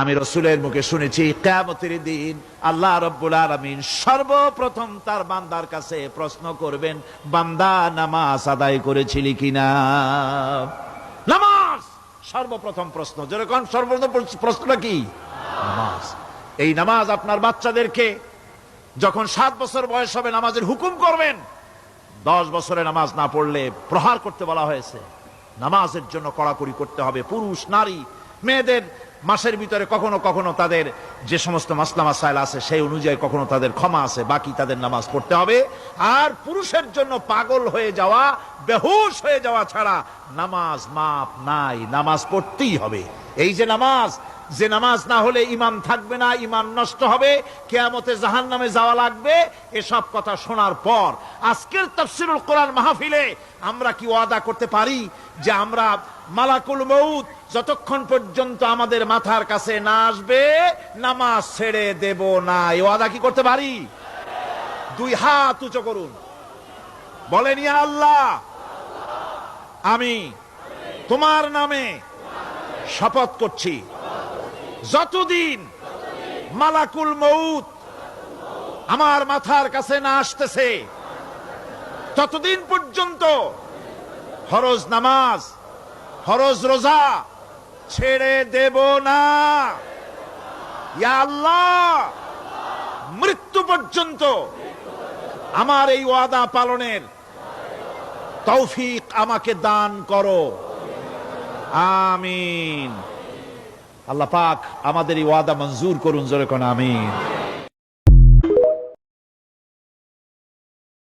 আমি রাসূলের মুখে শুনেছি কিয়ামতের দিন আল্লাহ রাব্বুল আলামিন সর্বপ্রথম তার বান্দার কাছে প্রশ্ন করবেন, বান্দা নামাজ আদায় করেছিলি কিনা। নামাজ সর্বপ্রথম প্রশ্ন। যেরকম সর্বপ্রথম প্রশ্নটা কি? নামাজ। এই নামাজ আপনার বাচ্চাদেরকে যখন 7 বছর বয়স হবে নামাজের হুকুম করবেন, 10 বছরে নামাজ না পড়লে প্রহার করতে বলা হয়েছে। নামাজের জন্য কড়াকড়ি করতে হবে। পুরুষ নারী মেয়েদের মাসের ভিতরে কখনো কখনো তাদের যে সমস্ত মাসলা মাসাইল আছে সেই অনুযায়ী কখনো তাদের ক্ষমা আছে, বাকি তাদের নামাজ পড়তে হবে। আর পুরুষের জন্য পাগল হয়ে যাওয়া, বেহুশ হয়ে যাওয়া ছাড়া নামাজ মাপ নাই, নামাজ পড়তেই হবে। এই যে নামাজ, যে নামাজ না হলে ঈমান থাকবে না, ঈমান নষ্ট হবে, কিয়ামতে জাহান্নামে যাওয়া লাগবে, এসব কথা শোনার পর আজকের তাফসীরুল কোরআন মাহফিলে আমরা কি ওয়াদা করতে পারি যে আমরা মালাকুল মউত যতক্ষণ পর্যন্ত আমাদের মাথার কাছে না আসবে নামাজ ছেড়ে দেব না? এই ওয়াদা কি করতে পারি? 2 হাত উঁচু করুন, বলেন ইয়া আল্লাহ, আমি তোমার নামে শপথ করছি, যতদিন মালাকুল মউত আমার মাথার কাছে না আসতেছে ততদিন পর্যন্ত ফরজ নামাজ, ফরজ রোজা ছেড়ে দেব না। ইয়া আল্লাহ, মৃত্যু পর্যন্ত আমার এই ওয়াদা পালনের তৌফিক আমাকে দান করো, আমিন। আল্লাহ পাক আমাদের এই ওয়াদা মঞ্জুর করুন, জোরে কোন আমিন।